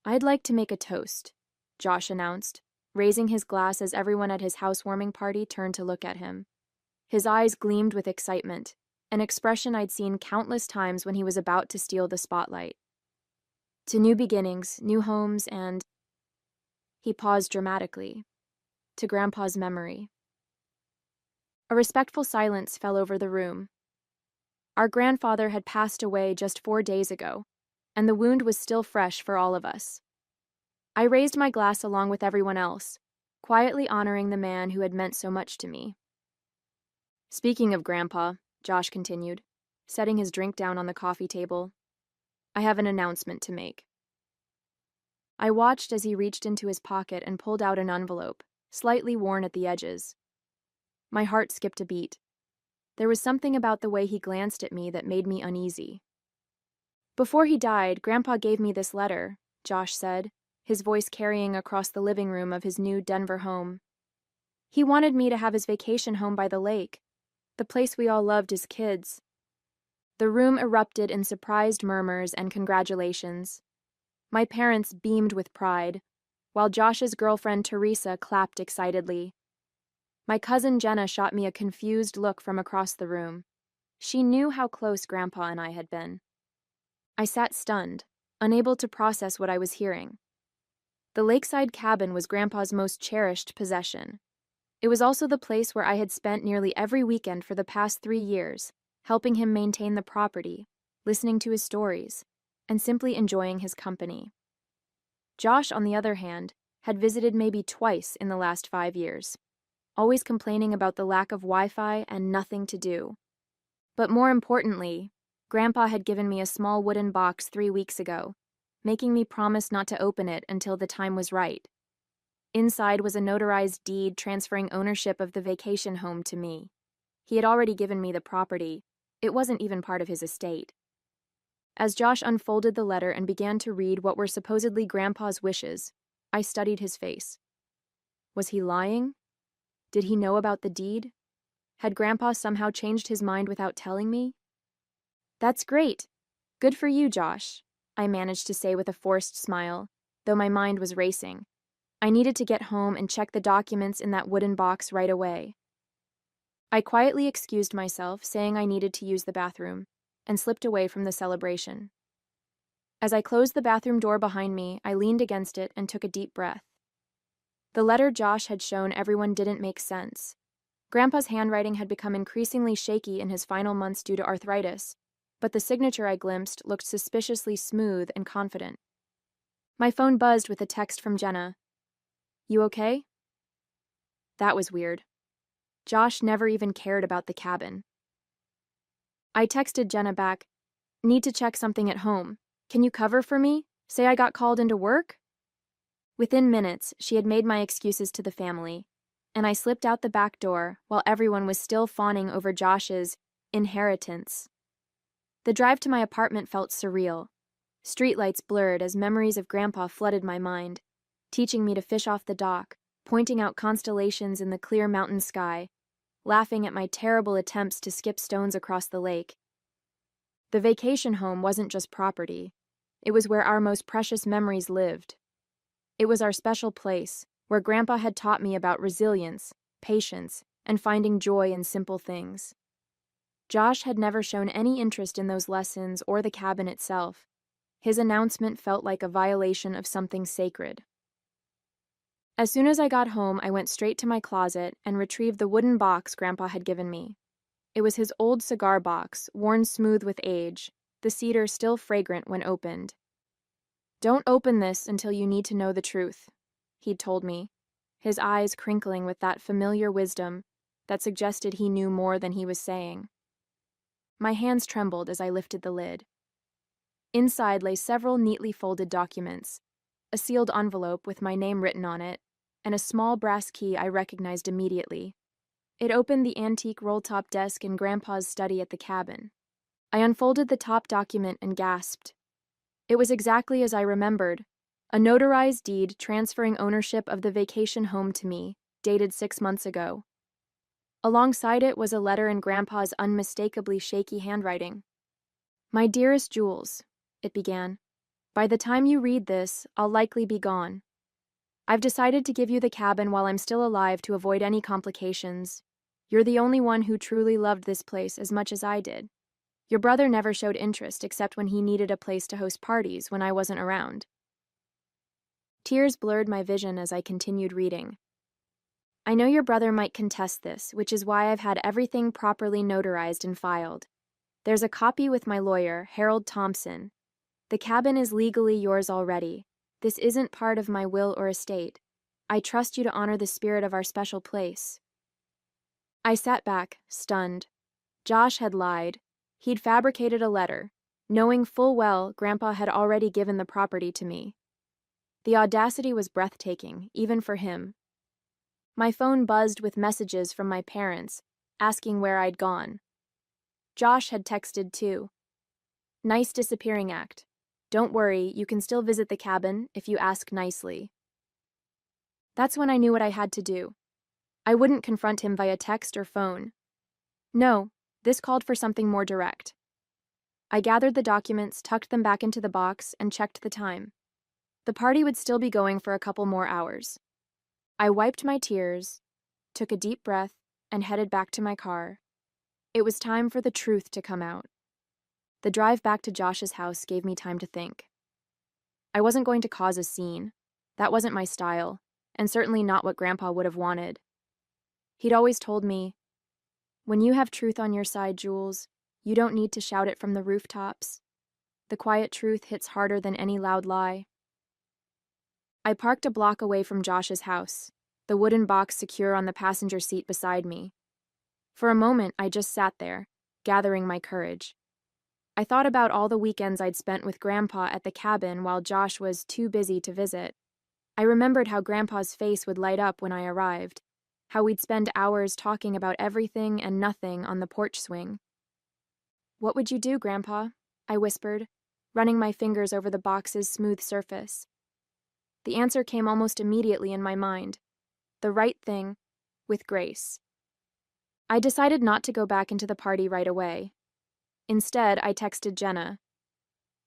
"I'd like to make a toast," Josh announced, raising his glass as everyone at his housewarming party turned to look at him. His eyes gleamed with excitement, an expression I'd seen countless times when he was about to steal the spotlight. "To new beginnings, new homes, and—" He paused dramatically. "To Grandpa's memory." A respectful silence fell over the room. Our grandfather had passed away just 4 days ago, and the wound was still fresh for all of us. I raised my glass along with everyone else, quietly honoring the man who had meant so much to me. "Speaking of Grandpa," Josh continued, setting his drink down on the coffee table, "I have an announcement to make." I watched as he reached into his pocket and pulled out an envelope, slightly worn at the edges. My heart skipped a beat. There was something about the way he glanced at me that made me uneasy. "Before he died, Grandpa gave me this letter," Josh said, his voice carrying across the living room of his new Denver home. "He wanted me to have his vacation home by the lake, the place we all loved as kids." The room erupted in surprised murmurs and congratulations. My parents beamed with pride, while Josh's girlfriend Teresa clapped excitedly. My cousin Jenna shot me a confused look from across the room. She knew how close Grandpa and I had been. I sat stunned, unable to process what I was hearing. The lakeside cabin was Grandpa's most cherished possession. It was also the place where I had spent nearly every weekend for the past 3 years, helping him maintain the property, listening to his stories, and simply enjoying his company. Josh, on the other hand, had visited maybe twice in the last 5 years, always complaining about the lack of Wi-Fi and nothing to do. But more importantly, Grandpa had given me a small wooden box 3 weeks ago, making me promise not to open it until the time was right. Inside was a notarized deed transferring ownership of the vacation home to me. He had already given me the property. It wasn't even part of his estate. As Josh unfolded the letter and began to read what were supposedly Grandpa's wishes, I studied his face. Was he lying? Did he know about the deed? Had Grandpa somehow changed his mind without telling me? "That's great. Good for you, Josh," I managed to say with a forced smile, though my mind was racing. I needed to get home and check the documents in that wooden box right away. I quietly excused myself, saying I needed to use the bathroom, and slipped away from the celebration. As I closed the bathroom door behind me, I leaned against it and took a deep breath. The letter Josh had shown everyone didn't make sense. Grandpa's handwriting had become increasingly shaky in his final months due to arthritis, but the signature I glimpsed looked suspiciously smooth and confident. My phone buzzed with a text from Jenna. "You okay?" That was weird. Josh never even cared about the cabin. I texted Jenna back, "Need to check something at home. Can you cover for me? Say I got called into work?" Within minutes, she had made my excuses to the family, and I slipped out the back door while everyone was still fawning over Josh's inheritance. The drive to my apartment felt surreal. Streetlights blurred as memories of Grandpa flooded my mind, teaching me to fish off the dock, pointing out constellations in the clear mountain sky, laughing at my terrible attempts to skip stones across the lake. The vacation home wasn't just property. It was where our most precious memories lived. It was our special place, where Grandpa had taught me about resilience, patience, and finding joy in simple things. Josh had never shown any interest in those lessons or the cabin itself. His announcement felt like a violation of something sacred. As soon as I got home, I went straight to my closet and retrieved the wooden box Grandpa had given me. It was his old cigar box, worn smooth with age, the cedar still fragrant when opened. "Don't open this until you need to know the truth," he'd told me, his eyes crinkling with that familiar wisdom that suggested he knew more than he was saying. My hands trembled as I lifted the lid. Inside lay several neatly folded documents, a sealed envelope with my name written on it, and a small brass key I recognized immediately. It opened the antique roll-top desk in Grandpa's study at the cabin. I unfolded the top document and gasped. It was exactly as I remembered, a notarized deed transferring ownership of the vacation home to me, dated 6 months ago. Alongside it was a letter in Grandpa's unmistakably shaky handwriting. "My dearest Jules," it began, By the time you read this, I'll likely be gone. I've decided to give you the cabin while I'm still alive to avoid any complications. You're the only one who truly loved this place as much as I did. Your brother never showed interest except when he needed a place to host parties when I wasn't around. Tears blurred my vision as I continued reading. I know your brother might contest this, which is why I've had everything properly notarized and filed. There's a copy with my lawyer, Harold Thompson. The cabin is legally yours already. This isn't part of my will or estate. I trust you to honor the spirit of our special place. I sat back, stunned. Josh had lied. He'd fabricated a letter, knowing full well Grandpa had already given the property to me. The audacity was breathtaking, even for him. My phone buzzed with messages from my parents, asking where I'd gone. Josh had texted too. Nice disappearing act. Don't worry, you can still visit the cabin if you ask nicely. That's when I knew what I had to do. I wouldn't confront him via text or phone. No, this called for something more direct. I gathered the documents, tucked them back into the box, and checked the time. The party would still be going for a couple more hours. I wiped my tears, took a deep breath, and headed back to my car. It was time for the truth to come out. The drive back to Josh's house gave me time to think. I wasn't going to cause a scene. That wasn't my style, and certainly not what Grandpa would have wanted. He'd always told me, "When you have truth on your side, Jules, you don't need to shout it from the rooftops. The quiet truth hits harder than any loud lie." I parked a block away from Josh's house, the wooden box secure on the passenger seat beside me. For a moment, I just sat there, gathering my courage. I thought about all the weekends I'd spent with Grandpa at the cabin while Josh was too busy to visit. I remembered how Grandpa's face would light up when I arrived, how we'd spend hours talking about everything and nothing on the porch swing. "What would you do, Grandpa?" I whispered, running my fingers over the box's smooth surface. The answer came almost immediately in my mind. The right thing, with grace. I decided not to go back into the party right away. Instead, I texted Jenna.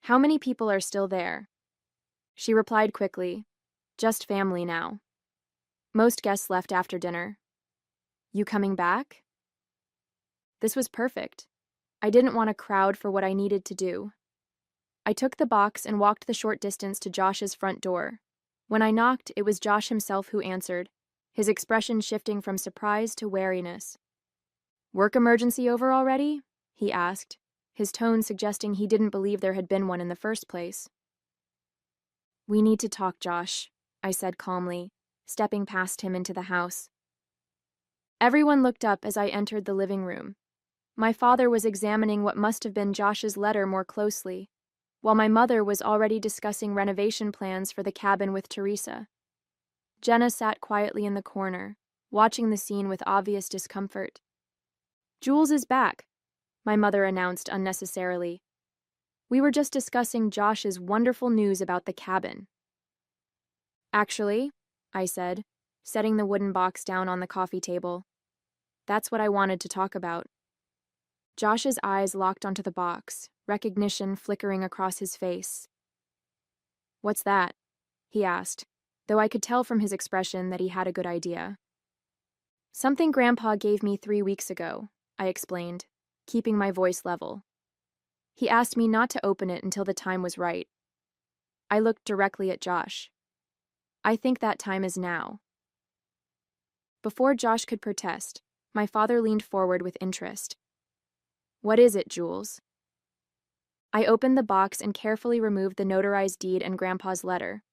"How many people are still there?" She replied quickly, "Just family now. Most guests left after dinner." "You coming back?" This was perfect. I didn't want a crowd for what I needed to do. I took the box and walked the short distance to Josh's front door. When I knocked, it was Josh himself who answered, his expression shifting from surprise to wariness. "Work emergency over already?" he asked, his tone suggesting he didn't believe there had been one in the first place. "We need to talk, Josh," I said calmly, stepping past him into the house. Everyone looked up as I entered the living room. My father was examining what must have been Josh's letter more closely, while my mother was already discussing renovation plans for the cabin with Teresa. Jenna sat quietly in the corner, watching the scene with obvious discomfort. "Jules is back," my mother announced unnecessarily. "We were just discussing Josh's wonderful news about the cabin." "Actually," I said, setting the wooden box down on the coffee table, "that's what I wanted to talk about." Josh's eyes locked onto the box, recognition flickering across his face. "What's that?" he asked, though I could tell from his expression that he had a good idea. "Something Grandpa gave me 3 weeks ago," I explained, keeping my voice level. "He asked me not to open it until the time was right." I looked directly at Josh. "I think that time is now." Before Josh could protest, my father leaned forward with interest. "What is it, Jules?" I opened the box and carefully removed the notarized deed and Grandpa's letter.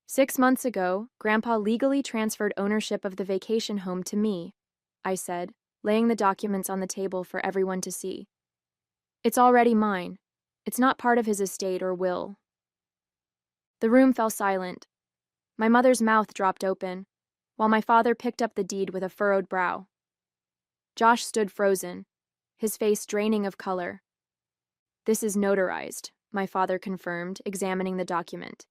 6 months ago, Grandpa legally transferred ownership of the vacation home to me, I said, laying the documents on the table for everyone to see. "It's already mine. It's not part of his estate or will." The room fell silent. My mother's mouth dropped open, while my father picked up the deed with a furrowed brow. Josh stood frozen, his face draining of color. "This is notarized," my father confirmed, examining the document.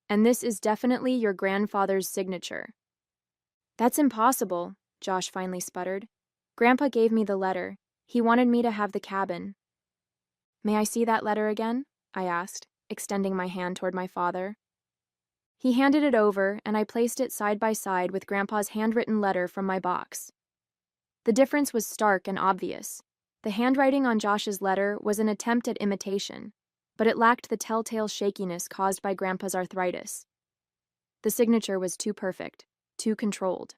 "And this is definitely your grandfather's signature." "That's impossible," Josh finally sputtered. "Grandpa gave me the letter. He wanted me to have the cabin." "May I see that letter again?" I asked, extending my hand toward my father. He handed it over, and I placed it side by side with Grandpa's handwritten letter from my box. The difference was stark and obvious. The handwriting on Josh's letter was an attempt at imitation, but it lacked the telltale shakiness caused by Grandpa's arthritis. The signature was too perfect, too controlled.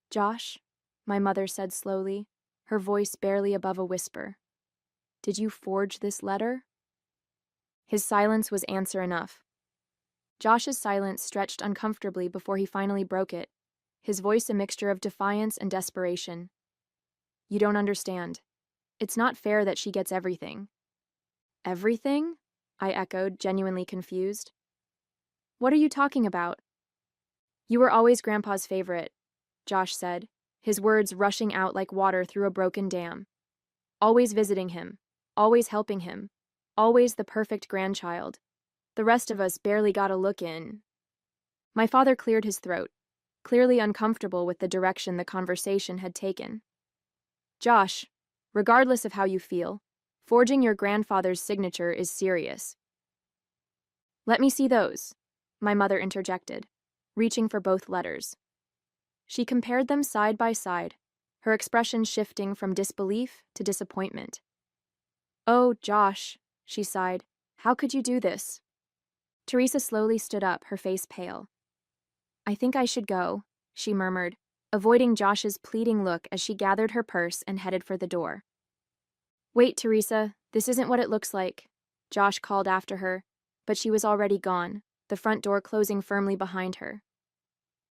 "Josh," my mother said slowly, her voice barely above a whisper, "did you forge this letter?" His silence was answer enough. Josh's silence stretched uncomfortably before he finally broke it, his voice a mixture of defiance and desperation. "You don't understand. It's not fair that she gets everything." "Everything?" I echoed, genuinely confused. "What are you talking about?" "You were always Grandpa's favorite," Josh said, his words rushing out like water through a broken dam. "Always visiting him, always helping him, always the perfect grandchild. The rest of us barely got a look in." My father cleared his throat, clearly uncomfortable with the direction the conversation had taken. "Josh, regardless of how you feel, forging your grandfather's signature is serious." "Let me see those," my mother interjected, reaching for both letters. She compared them side by side, her expression shifting from disbelief to disappointment. "Oh, Josh," she sighed, "how could you do this?" Teresa slowly stood up, her face pale. "I think I should go," she murmured, avoiding Josh's pleading look as she gathered her purse and headed for the door. "Wait, Teresa, this isn't what it looks like," Josh called after her, but she was already gone, the front door closing firmly behind her.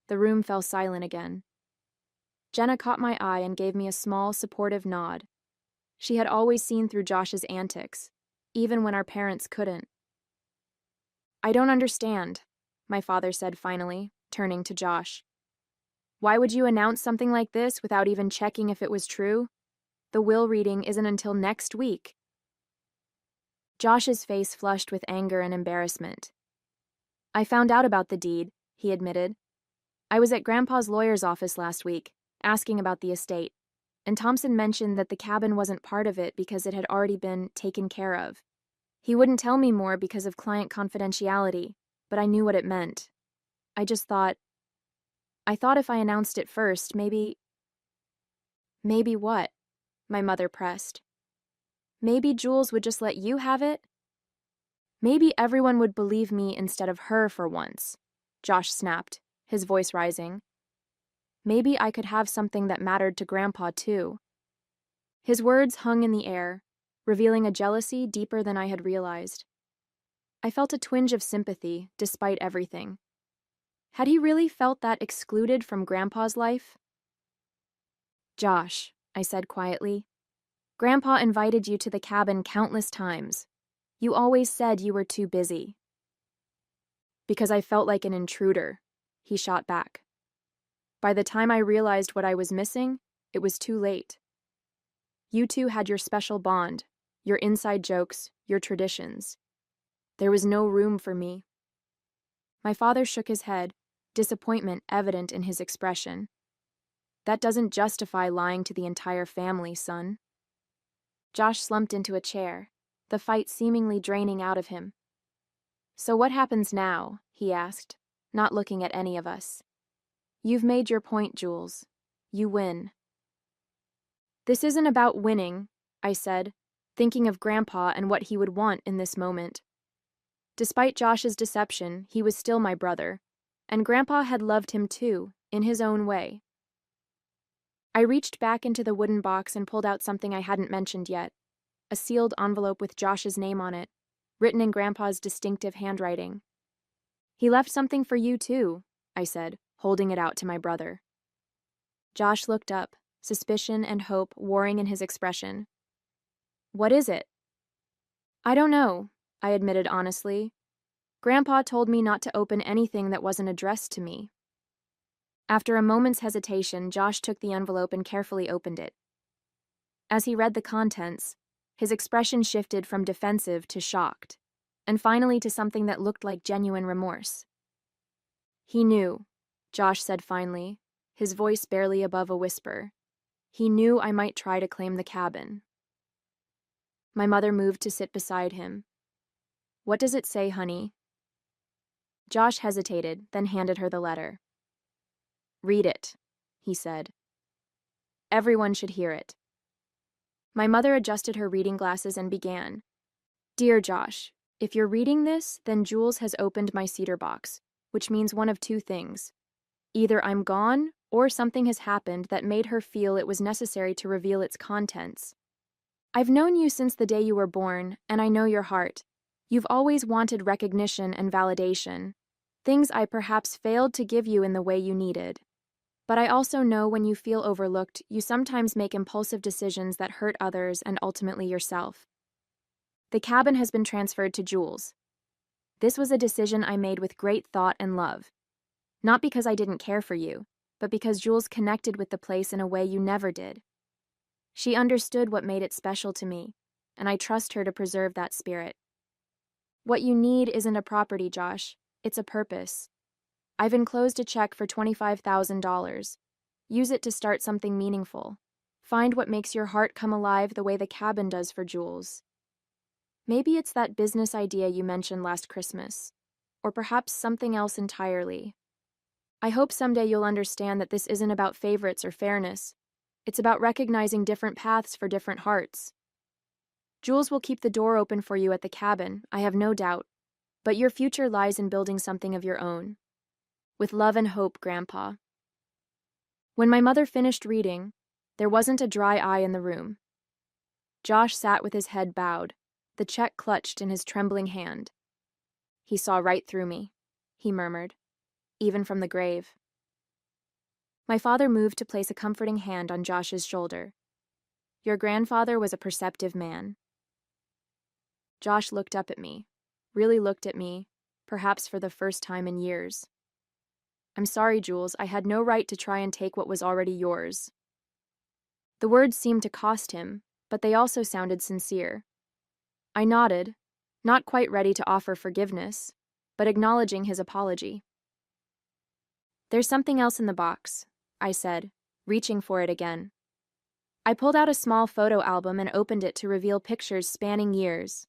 The room fell silent again. Jenna caught my eye and gave me a small, supportive nod. She had always seen through Josh's antics, even when our parents couldn't. "I don't understand," my father said finally, turning to Josh. "Why would you announce something like this without even checking if it was true? The will reading isn't until next week." Josh's face flushed with anger and embarrassment. "I found out about the deed," he admitted. "I was at Grandpa's lawyer's office last week, asking about the estate, and Thompson mentioned that the cabin wasn't part of it because it had already been taken care of. He wouldn't tell me more because of client confidentiality, but I knew what it meant. I thought if I announced it first, maybe—" "Maybe what?" my mother pressed. "Maybe Jules would just let you have it?" "Maybe everyone would believe me instead of her for once," Josh snapped, his voice rising. "Maybe I could have something that mattered to Grandpa, too." His words hung in the air, revealing a jealousy deeper than I had realized. I felt a twinge of sympathy, despite everything. Had he really felt that excluded from Grandpa's life? "Josh," I said quietly, "Grandpa invited you to the cabin countless times. You always said you were too busy." "Because I felt like an intruder," he shot back. "By the time I realized what I was missing, it was too late. You two had your special bond, your inside jokes, your traditions. There was no room for me." My father shook his head, disappointment evident in his expression. "That doesn't justify lying to the entire family, son." Josh slumped into a chair, the fight seemingly draining out of him. "So what happens now?" he asked, not looking at any of us. "You've made your point, Jules. You win." "This isn't about winning," I said, thinking of Grandpa and what he would want in this moment. Despite Josh's deception, he was still my brother, and Grandpa had loved him too, in his own way. I reached back into the wooden box and pulled out something I hadn't mentioned yet, a sealed envelope with Josh's name on it, written in Grandpa's distinctive handwriting. "He left something for you too," I said, holding it out to my brother. Josh looked up, suspicion and hope warring in his expression. "What is it?" "I don't know," I admitted honestly. "Grandpa told me not to open anything that wasn't addressed to me." After a moment's hesitation, Josh took the envelope and carefully opened it. As he read the contents, his expression shifted from defensive to shocked, and finally to something that looked like genuine remorse. "He knew," Josh said finally, his voice barely above a whisper. "He knew I might try to claim the cabin." My mother moved to sit beside him. What does it say, honey? Josh hesitated, then handed her the letter. Read it, he said. Everyone should hear it. My mother adjusted her reading glasses and began. Dear Josh, if you're reading this, then Jules has opened my cedar box, which means one of two things. Either I'm gone, or something has happened that made her feel it was necessary to reveal its contents. I've known you since the day you were born, and I know your heart. You've always wanted recognition and validation, things I perhaps failed to give you in the way you needed. But I also know when you feel overlooked, you sometimes make impulsive decisions that hurt others and ultimately yourself. The cabin has been transferred to Jules. This was a decision I made with great thought and love. Not because I didn't care for you, but because Jules connected with the place in a way you never did. She understood what made it special to me, and I trust her to preserve that spirit. What you need isn't a property, Josh. It's a purpose. I've enclosed a check for $25,000. Use it to start something meaningful. Find what makes your heart come alive the way the cabin does for Jules. Maybe it's that business idea you mentioned last Christmas, or perhaps something else entirely. I hope someday you'll understand that this isn't about favorites or fairness. It's about recognizing different paths for different hearts. Jules will keep the door open for you at the cabin, I have no doubt, but your future lies in building something of your own. With love and hope, Grandpa. When my mother finished reading, there wasn't a dry eye in the room. Josh sat with his head bowed, the check clutched in his trembling hand. He saw right through me, he murmured, even from the grave. My father moved to place a comforting hand on Josh's shoulder. Your grandfather was a perceptive man. Josh looked up at me, really looked at me, perhaps for the first time in years. I'm sorry, Jules, I had no right to try and take what was already yours. The words seemed to cost him, but they also sounded sincere. I nodded, not quite ready to offer forgiveness, but acknowledging his apology. There's something else in the box, I said, reaching for it again. I pulled out a small photo album and opened it to reveal pictures spanning years.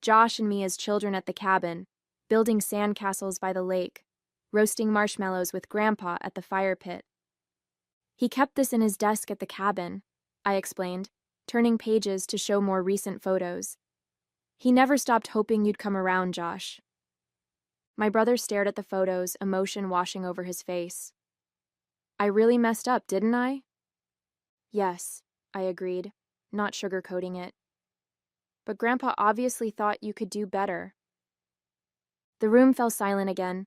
Josh and me as children at the cabin, building sandcastles by the lake, roasting marshmallows with Grandpa at the fire pit. He kept this in his desk at the cabin, I explained, turning pages to show more recent photos. He never stopped hoping you'd come around, Josh. My brother stared at the photos, emotion washing over his face. I really messed up, didn't I? Yes, I agreed, not sugarcoating it. But Grandpa obviously thought you could do better. The room fell silent again,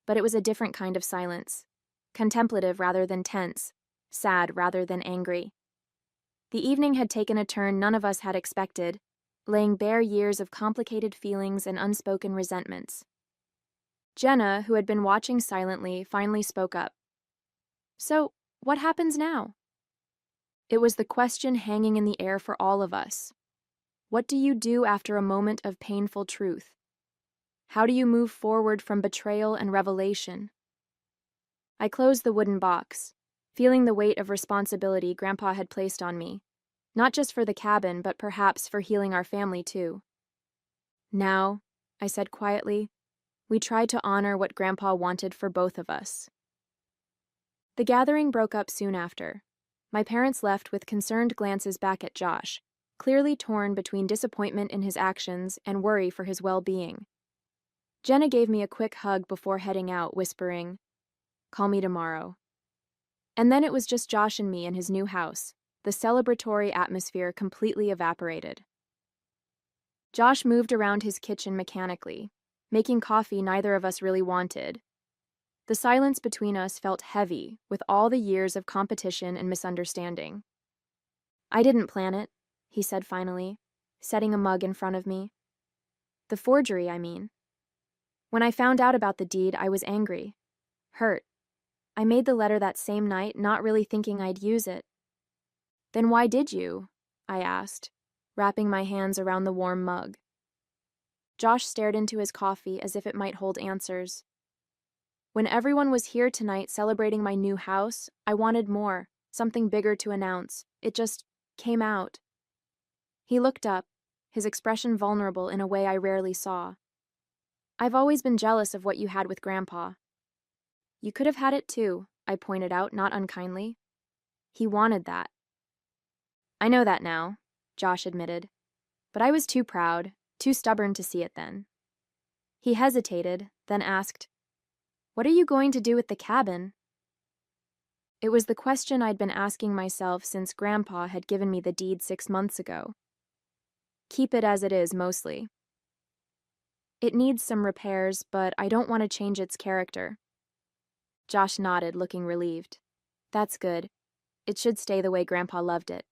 but it was a different kind of silence, contemplative rather than tense, sad rather than angry. The evening had taken a turn none of us had expected, laying bare years of complicated feelings and unspoken resentments. Jenna, who had been watching silently, finally spoke up. So, what happens now? It was the question hanging in the air for all of us. What do you do after a moment of painful truth? How do you move forward from betrayal and revelation? I closed the wooden box, feeling the weight of responsibility Grandpa had placed on me, not just for the cabin, but perhaps for healing our family too. Now, I said quietly, we tried to honor what Grandpa wanted for both of us. The gathering broke up soon after. My parents left with concerned glances back at Josh, clearly torn between disappointment in his actions and worry for his well-being. Jenna gave me a quick hug before heading out, whispering, "Call me tomorrow." And then it was just Josh and me in his new house, the celebratory atmosphere completely evaporated. Josh moved around his kitchen mechanically, making coffee neither of us really wanted. The silence between us felt heavy with all the years of competition and misunderstanding. I didn't plan it, he said finally, setting a mug in front of me. The forgery, I mean. When I found out about the deed, I was angry, hurt. I made the letter that same night, not really thinking I'd use it. Then why did you? I asked, wrapping my hands around the warm mug. Josh stared into his coffee as if it might hold answers. When everyone was here tonight celebrating my new house, I wanted more, something bigger to announce. It just came out. He looked up, his expression vulnerable in a way I rarely saw. I've always been jealous of what you had with Grandpa. You could have had it too, I pointed out, not unkindly. He wanted that. I know that now, Josh admitted. But I was too proud, too stubborn to see it then. He hesitated, then asked, "What are you going to do with the cabin?" It was the question I'd been asking myself since Grandpa had given me the deed 6 months ago. Keep it as it is, mostly. It needs some repairs, but I don't want to change its character. Josh nodded, looking relieved. That's good. It should stay the way Grandpa loved it.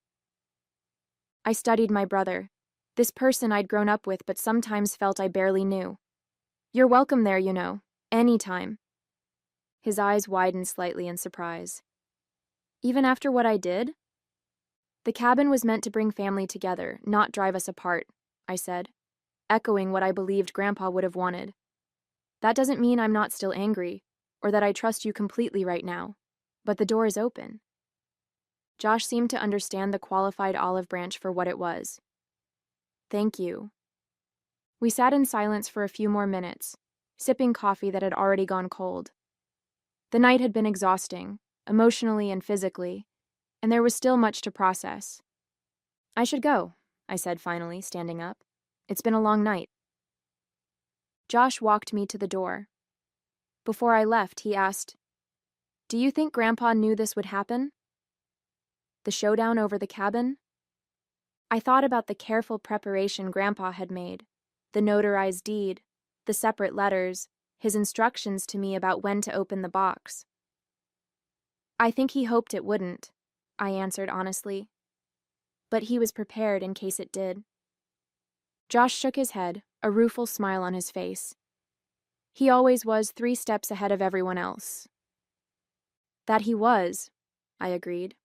I studied my brother, this person I'd grown up with but sometimes felt I barely knew. You're welcome there, you know, anytime. His eyes widened slightly in surprise. Even after what I did? The cabin was meant to bring family together, not drive us apart, I said, echoing what I believed Grandpa would have wanted. That doesn't mean I'm not still angry, or that I trust you completely right now, but the door is open. Josh seemed to understand the qualified olive branch for what it was. Thank you. We sat in silence for a few more minutes, sipping coffee that had already gone cold. The night had been exhausting, emotionally and physically, and there was still much to process. I should go, I said finally, standing up. It's been a long night. Josh walked me to the door. Before I left, he asked, "Do you think Grandpa knew this would happen? The showdown over the cabin?" I thought about the careful preparation Grandpa had made, the notarized deed, the separate letters, his instructions to me about when to open the box. I think he hoped it wouldn't, I answered honestly. But he was prepared in case it did. Josh shook his head, a rueful smile on his face. He always was 3 steps ahead of everyone else. That he was, I agreed.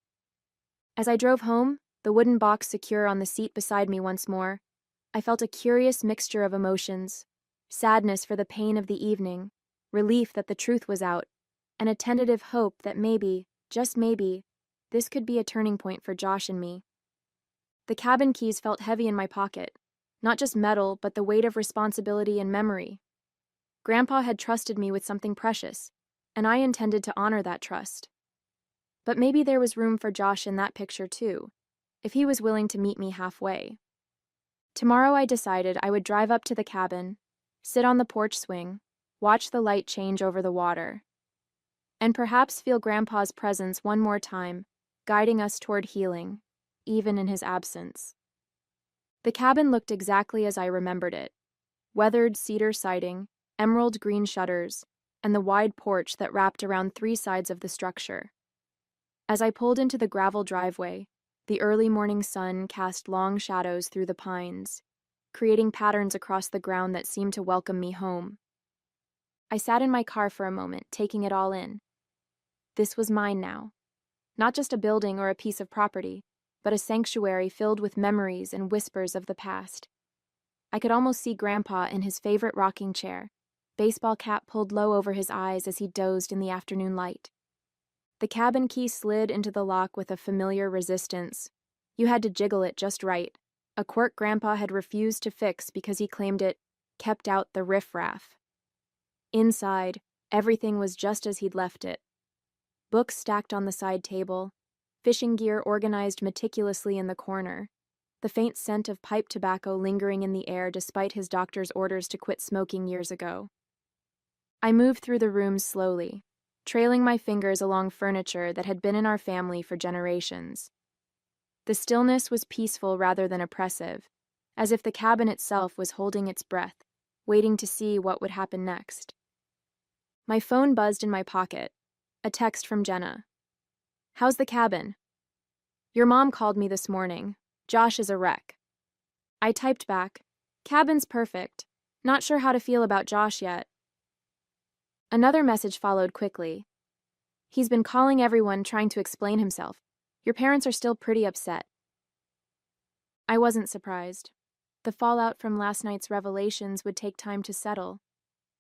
As I drove home, the wooden box secure on the seat beside me once more, I felt a curious mixture of emotions, sadness for the pain of the evening, relief that the truth was out, and a tentative hope that maybe, just maybe, this could be a turning point for Josh and me. The cabin keys felt heavy in my pocket, not just metal, but the weight of responsibility and memory. Grandpa had trusted me with something precious, and I intended to honor that trust. But maybe there was room for Josh in that picture too, if he was willing to meet me halfway. Tomorrow I decided I would drive up to the cabin, sit on the porch swing, watch the light change over the water, and perhaps feel Grandpa's presence one more time, guiding us toward healing, even in his absence. The cabin looked exactly as I remembered it. Weathered cedar siding, emerald green shutters, and the wide porch that wrapped around 3 sides of the structure. As I pulled into the gravel driveway, the early morning sun cast long shadows through the pines, creating patterns across the ground that seemed to welcome me home. I sat in my car for a moment, taking it all in. This was mine now. Not just a building or a piece of property, but a sanctuary filled with memories and whispers of the past. I could almost see Grandpa in his favorite rocking chair, baseball cap pulled low over his eyes as he dozed in the afternoon light. The cabin key slid into the lock with a familiar resistance. You had to jiggle it just right, a quirk Grandpa had refused to fix because he claimed it kept out the riffraff. Inside, everything was just as he'd left it. Books stacked on the side table, fishing gear organized meticulously in the corner, the faint scent of pipe tobacco lingering in the air despite his doctor's orders to quit smoking years ago. I moved through the rooms slowly, trailing my fingers along furniture that had been in our family for generations. The stillness was peaceful rather than oppressive, as if the cabin itself was holding its breath, waiting to see what would happen next. My phone buzzed in my pocket, a text from Jenna. "How's the cabin?" "Your mom called me this morning. Josh is a wreck." I typed back, "Cabin's perfect. Not sure how to feel about Josh yet." Another message followed quickly. "He's been calling everyone trying to explain himself. Your parents are still pretty upset." I wasn't surprised. The fallout from last night's revelations would take time to settle.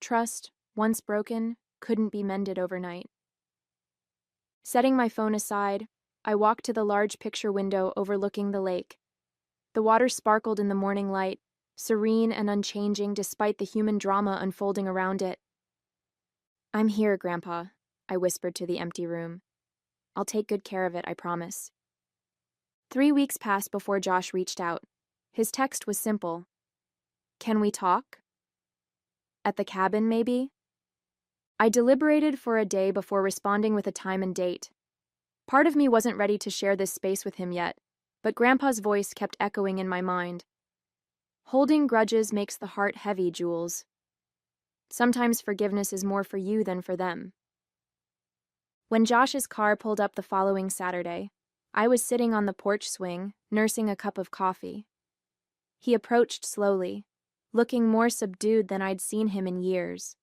Trust, once broken, couldn't be mended overnight. Setting my phone aside, I walked to the large picture window overlooking the lake. The water sparkled in the morning light, serene and unchanging despite the human drama unfolding around it. "I'm here, Grandpa," I whispered to the empty room. "I'll take good care of it, I promise." 3 weeks passed before Josh reached out. His text was simple. "Can we talk? At the cabin, maybe?" I deliberated for a day before responding with a time and date. Part of me wasn't ready to share this space with him yet, but Grandpa's voice kept echoing in my mind. "Holding grudges makes the heart heavy, Jules. Sometimes forgiveness is more for you than for them." When Josh's car pulled up the following Saturday, I was sitting on the porch swing, nursing a cup of coffee. He approached slowly, looking more subdued than I'd seen him in years.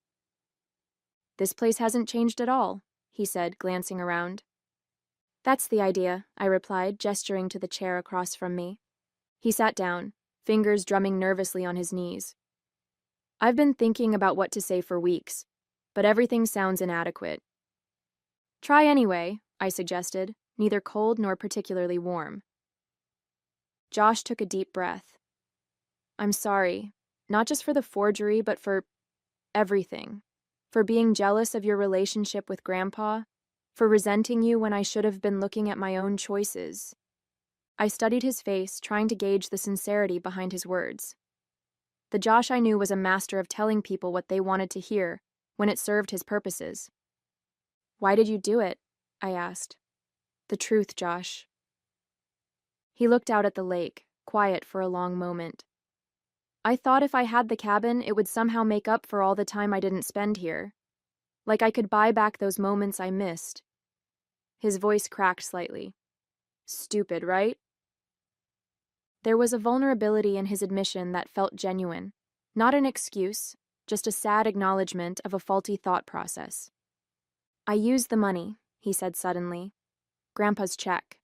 "This place hasn't changed at all," he said, glancing around. "That's the idea," I replied, gesturing to the chair across from me. He sat down, fingers drumming nervously on his knees. "I've been thinking about what to say for weeks, but everything sounds inadequate." "Try anyway," I suggested, neither cold nor particularly warm. Josh took a deep breath. "I'm sorry, not just for the forgery, but for everything. For being jealous of your relationship with Grandpa, for resenting you when I should have been looking at my own choices." I studied his face, trying to gauge the sincerity behind his words. The Josh I knew was a master of telling people what they wanted to hear when it served his purposes. "Why did you do it?" I asked. "The truth, Josh." He looked out at the lake, quiet for a long moment. "I thought if I had the cabin, it would somehow make up for all the time I didn't spend here. Like I could buy back those moments I missed." His voice cracked slightly. "Stupid, right?" There was a vulnerability in his admission that felt genuine. Not an excuse, just a sad acknowledgement of a faulty thought process. "I used the money," he said suddenly. "Grandpa's check."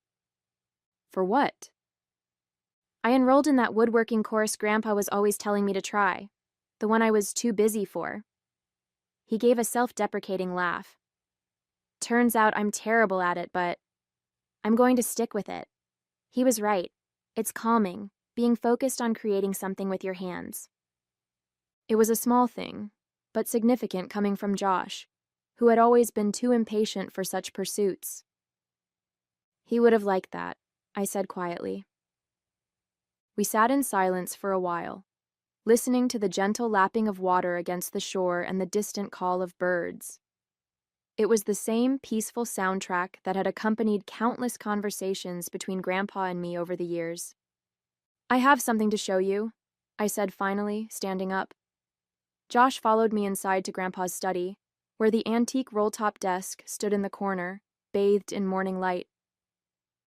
"For what?" "I enrolled in that woodworking course Grandpa was always telling me to try. The one I was too busy for." He gave a self-deprecating laugh. "Turns out I'm terrible at it, but I'm going to stick with it." He was right. It's calming, being focused on creating something with your hands. It was a small thing, but significant coming from Josh, who had always been too impatient for such pursuits. "He would have liked that," I said quietly. We sat in silence for a while, listening to the gentle lapping of water against the shore and the distant call of birds. It was the same peaceful soundtrack that had accompanied countless conversations between Grandpa and me over the years. "I have something to show you," I said finally, standing up. Josh followed me inside to Grandpa's study, where the antique roll-top desk stood in the corner, bathed in morning light.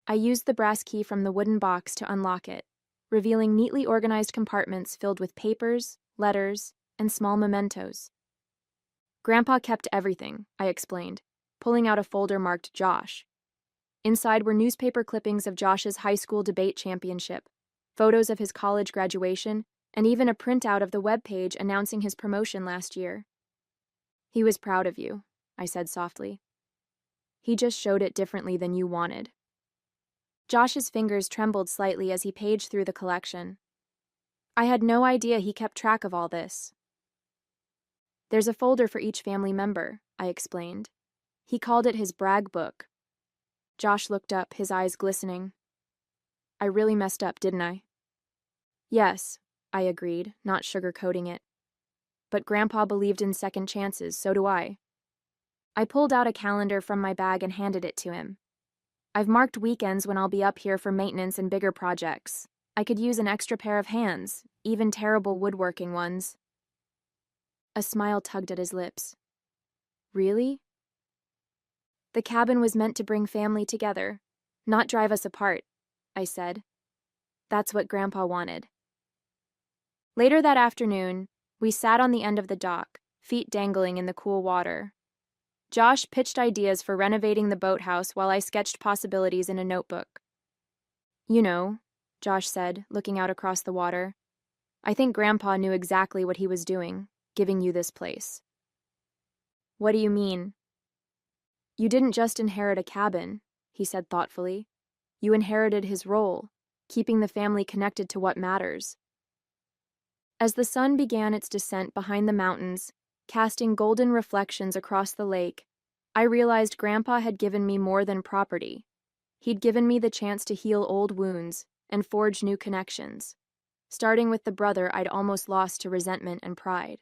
I used the brass key from the wooden box to unlock it, revealing neatly organized compartments filled with papers, letters, and small mementos. "Grandpa kept everything," I explained, pulling out a folder marked Josh. Inside were newspaper clippings of Josh's high school debate championship, photos of his college graduation, and even a printout of the webpage announcing his promotion last year. "He was proud of you," I said softly. "He just showed it differently than you wanted." Josh's fingers trembled slightly as he paged through the collection. I had no idea he kept track of all this. "There's a folder for each family member," I explained. He called it his brag book. Josh looked up, his eyes glistening. "I really messed up, didn't I?" "Yes," I agreed, not sugarcoating it. "But Grandpa believed in second chances, so do I." I pulled out a calendar from my bag and handed it to him. "I've marked weekends when I'll be up here for maintenance and bigger projects. I could use an extra pair of hands, even terrible woodworking ones." A smile tugged at his lips. "Really?" "The cabin was meant to bring family together, not drive us apart," I said. "That's what Grandpa wanted." Later that afternoon, we sat on the end of the dock, feet dangling in the cool water. Josh pitched ideas for renovating the boathouse while I sketched possibilities in a notebook. "You know," Josh said, looking out across the water, "I think Grandpa knew exactly what he was doing, giving you this place." "What do you mean?" "You didn't just inherit a cabin," he said thoughtfully. "You inherited his role, keeping the family connected to what matters." As the sun began its descent behind the mountains, casting golden reflections across the lake, I realized Grandpa had given me more than property. He'd given me the chance to heal old wounds and forge new connections, starting with the brother I'd almost lost to resentment and pride.